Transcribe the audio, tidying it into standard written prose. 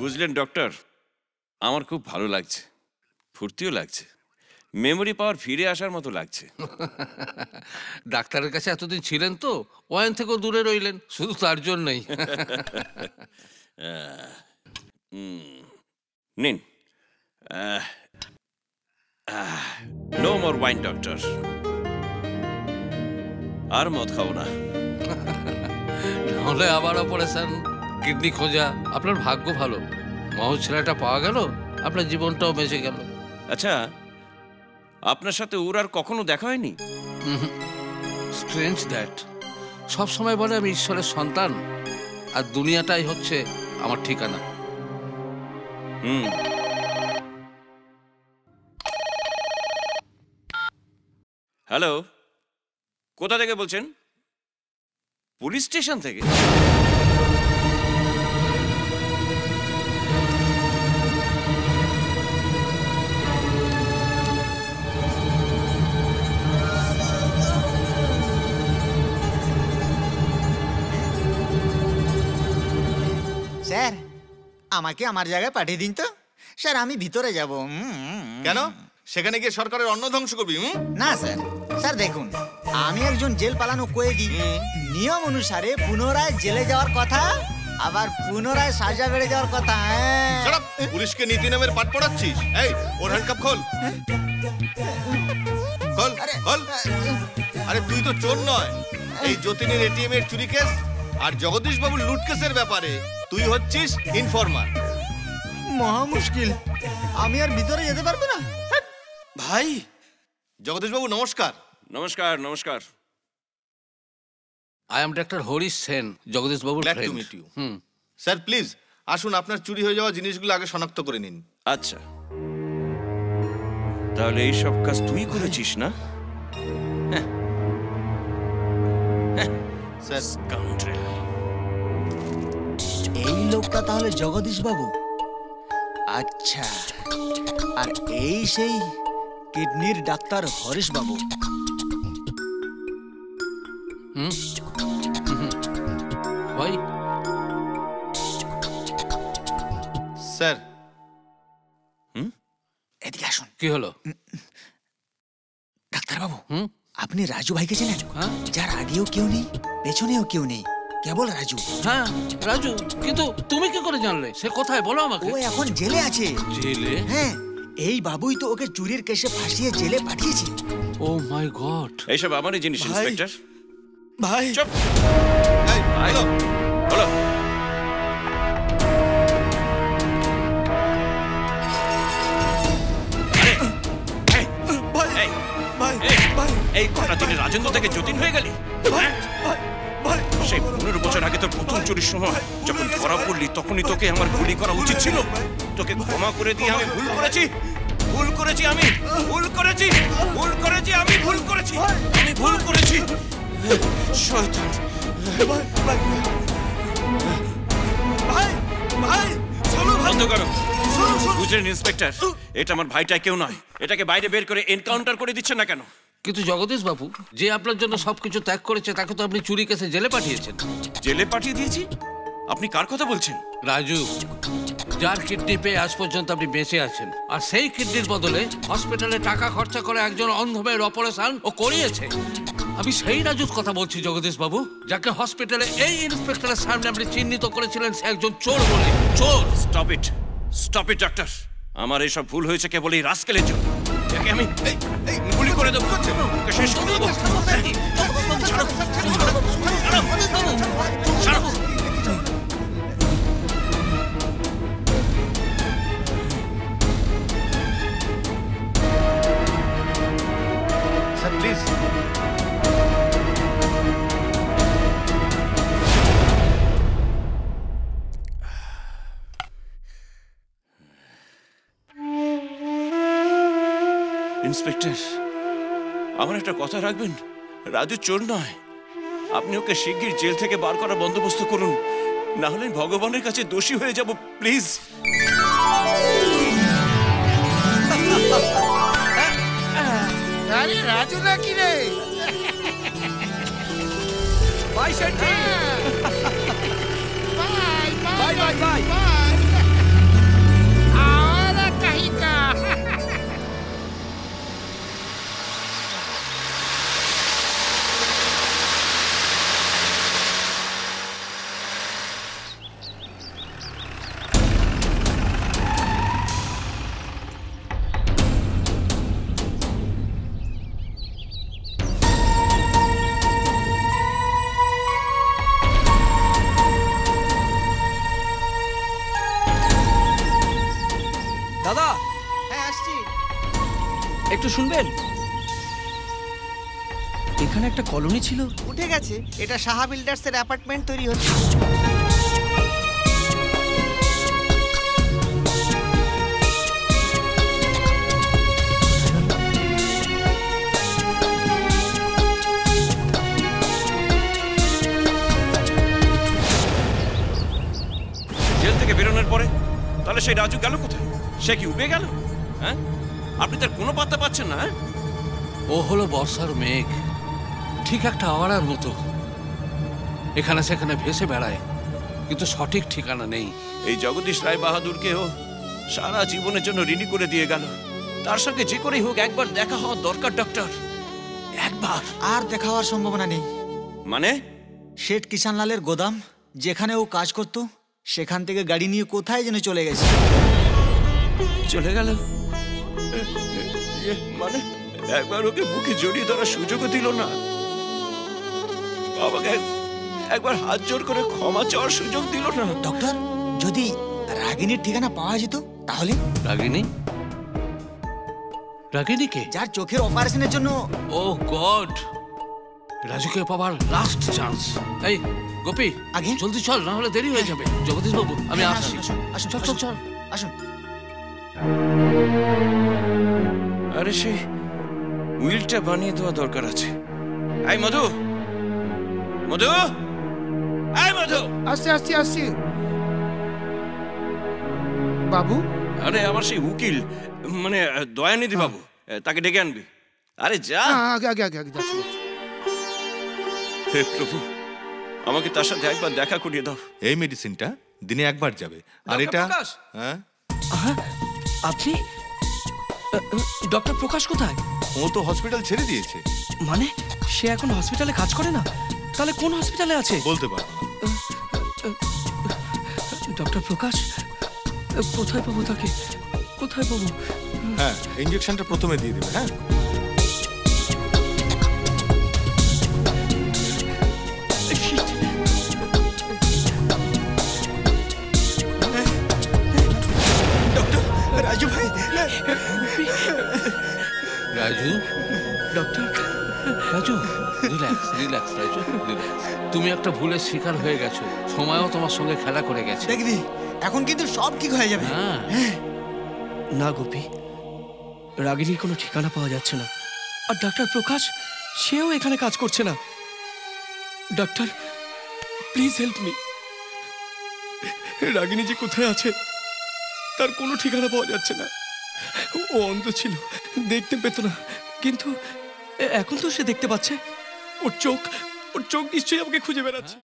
বুঝলেন ডক্টর, আমার খুব ভালো লাগছে, ফুর্তিও লাগছে, মেমোরি পাওয়ার ফিরে আসার মতো লাগছে। ডাক্তারের কাছে এতদিন ছিলেন তো, ওয়াইন থেকেও দূরে রইলেন, শুধু তার জন্যই। নিন, নো মোর ওয়াইন ডক্টর, আর মদ খাও না। নাহলে আবার অপারেশন, কিডনি খোঁজা। আপনার ভাগ্য ভালো, মহৎ ছেলেটা পাওয়া গেল, আপনার জীবনটাও বেঁচে গেল। আচ্ছা, আপনার সাথে ওর আর কখনো দেখা হয়নি? Strange that. সব সময় বলে আমি ঈশ্বরের সন্তান, আর দুনিয়াটাই হচ্ছে আমার ঠিকানা। হ্যালো, কোথা থেকে বলছেন? পুলিশ স্টেশন থেকে? স্যার, আমাকে আমার জায়গায় পাঠিয়ে দিন তো স্যার, আমি ভিতরে যাব। কেন? সেখানে গিয়ে সরকারের অন্ন ধ্বংস করবি? না স্যার, স্যার দেখুন, আমি একজন জেল পালানো কয়েদি, নিয়ম অনুসারে পুনরায় জেলে যাওয়ার কথা, আবার পুনরায় সাজা বেড়ে যাওয়ার কথা। পুলিশকে নীতি নামের পাঠ পড়াচ্ছিস? এই, ওর হ্যান্ডকাপ খোল। খোল, খোল। আরে তুই তো চোর নয়। এই যতীনের এটিএম এর চুরি কেস আর জগদীশ বাবুর লুট কেসের ব্যাপারে তুই হচ্ছিস ইনফরমার। মহা মুশকিল, আমি আর ভিতরে যেতে পারবো না। ভাই, জগদীশ বাবু নমস্কার। নমস্কার। নমস্কার। I am doctor Harish Sen, Jagadish বাবুর ফ্রেন্ড। স্যার প্লিজ আসুন, আপনার চুরি হয়ে যাওয়া জিনিসগুলো আগে শনাক্ত করে নিন। আচ্ছা, তাহলে এই সব কাজ তুই করেছিস না? এই লোকটা তাহলে জগদীশ বাবু? আচ্ছা, আর এই সেই কিডনির ডাক্তার হরিশ বাবু। ভাই স্যার, এদিকে আসুন। কি হলো? ডাক্তার বাবু, আপনি রাজু ভাইকে চেনেন? যার আগেও কেউ নেই, পেছনেও কেউ নেই, কেবল রাজু। হ্যাঁ, রাজু। কিন্তু তুমি কি করে জানলে? সে কোথায় বলো আমাকে। ও এখন জেলে আছে। জেলে? হ্যাঁ, এই বাবুই তো ওকে চুরির কেসে ফাঁসিয়ে জেলে পাঠিয়েছে। ও মাই গড। এইসব আমারই জিনিস ইন্সপেক্টর। ভাই চুপ। এই, হ্যালো, বলো। এই কটা দিনে রাজেন্দ্র থেকে যতীন হয়ে গেলি? সেই 15 বছর আগে তোর প্রথম চুরির সময় যখন ধরা পড়লি, তখনই তোকে আমার গুলি করা উচিত ছিল। তোকে ক্ষমা করে দিয়ে আমি ভুল করেছি, ভুল করেছি, আমি ভুল করেছি, ভুল করেছি, আমি ভুল করেছি, আমি ভুল করেছি। শয়তান। ভাই, ভাই, বন্ধ করো। বুঝলেন ইন্সপেক্টর, এটা আমার ভাইটা কেউ নয়। এটাকে বাইরে বের করে এনকাউন্টার করে দিচ্ছেন না কেন? কিন্তু জগদীশ বাবু, যে আপনার জন্য সবকিছু ত্যাগ করেছে, তাকে তো আপনি চুরি কেসে জেলে পাঠিয়েছেন। জেলে পাঠিয়ে দিয়েছি? আপনি কার কথা বলছেন? রাজু, যার কিডনি পেয়ে আজ পর্যন্ত আপনি বেঁচে আছেন, আর সেই কিডনির বদলে হসপিটালে টাকা খরচা করে একজন অন্ধ মেয়ের অপারেশন ও করিয়েছে। আমি সেই রাজুর কথা বলছি জগদীশ বাবু, যাকে হসপিটালে এই ইন্সপেক্টরের সামনে আপনি চিহ্নিত করেছিলেন সে একজন চোর বলে। চোর! Stop it, stop it doctor. আমার এসব ভুল হয়েছে কেবল এই রাস্কেলের জন্য। একে আমি গুলি করে দেবো, শেষ করে দেবো। Sir please. ইন্সপেক্টর, আমার একটা কথা রাখবেন। রাজু চোর নয়। আপনি ওকে শিগগির জেল থেকে বার করার বন্দোবস্ত করুন, না হলে ভগবানের কাছে দোষী হয়ে যাব। প্লিজ। আরে রাজু নাকি রে? Bye senti, bye bye bye bye. দাদা হ্যাঁ আসছি। একটু শুনবেন, এখানে একটা কলোনি ছিল। উঠে গেছে, এটা সাহা বিল্ডার্স এর অ্যাপার্টমেন্ট তৈরি হচ্ছে। জেল থেকে বেরোনোর পরে তাহলে সেই রাজু গেল কোথায়? সে কি উবে গেল? হ্যাঁ, আপনি তার কোনো পাত্তা পাচ্ছেন না? ও হলো বর্ষার মেঘ, ঠিক একটা আওয়ারার মতো, এখানে সেখানে ভেসে বেড়ায়, কিন্তু সঠিক ঠিকানা নেই। এই জগদীশ রায় বাহাদুরকেও সারা জীবনের জন্য ঋণী করে দিয়ে গেল। তার সঙ্গে যে করেই হোক একবার দেখা হওয়া দরকার ডক্টর, একবার। আর দেখা হওয়ার সম্ভাবনা নেই। মানে? শেঠ কিষানলালের গোদাম, যেখানে ও কাজ করত, সেখান থেকে গাড়ি নিয়ে কোথায় যেন চলে গেছে। চলে গেল? মানে একবার ওকে বুকে জড়িয়ে ধরার সুযোগও দিল না, বাবাকে একবার হাত জোর করে ক্ষমা চাওয়ার সুযোগ দিল না। ডক্টর, যদি রাগিনীর ঠিকানা পাওয়া যেত তাহলে? রাগিনী? রাগিনী কে? যার চোখের অপারেশনের জন্য। ও গড, রাজুকে পাওয়ার লাস্ট চান্স। এই গোপী, আগে? জলদি চল, না হলে দেরি হয়ে যাবে। জগদীশ বাবু, আমি হ্যাঁ, আসছি। আসুন, আসুন, চল চল চল। আসুন। আরে সেই উইলটা বানিয়ে দেওয়া দরকার আছে। এই মধু, মধু, এই মধু। আসছি আসছি আসছি বাবু। আরে আমার সেই উকিল, মানে দয়ানিধি বাবু, তাকে ডেকে আনবি। আরে যা। আগে আগে আগে আগে যাচ্ছি। হে প্রভু, আমাকে তার সাথে একবার দেখা করিয়ে দাও। এই মেডিসিনটা দিনে একবার যাবে, আর ডক্টর এটা প্রকাশ? হ্যাঁ, আপনি? ডক্টর প্রকাশ কোথায়? ও তো হসপিটাল ছেড়ে দিয়েছে। মানে সে এখন হসপিটালে কাজ করে না? তাহলে কোন হসপিটালে আছে? বলতে পারবো না। ডক্টর প্রকাশ, কোথায় পাবো তাকে? কোথায় পাবো? হ্যাঁ, ইঞ্জেকশনটা প্রথমে দিয়ে দেবে। হ্যাঁ, Shit! রাজু ভাই, Raju, doctor, Raju, relax relax Raju, relax. তুমি একটা ভুলের শিকার হয়ে গেছো, সময়ও তোমার সঙ্গে খেলা করে গেছে। দেখবি এখন কিন্তু সব ঠিক হয়ে যাবে। হ্যাঁ, না গোপী, রাগিনীর কোনো ঠিকানা পাওয়া যাচ্ছে না। আর ডাক্তার প্রকাশ, সেও এখানে কাজ করছে না। Doctor, please help me. Ragini যে কোথায় আছে তার কোনো ঠিকানা পাওয়া যাচ্ছে না। ও অন্ধ ছিল, দেখতে পেত না, কিন্তু এখন তো সে দেখতে পাচ্ছে। ওর চোখ নিশ্চয়ই আমাকে খুঁজে বেড়াচ্ছে।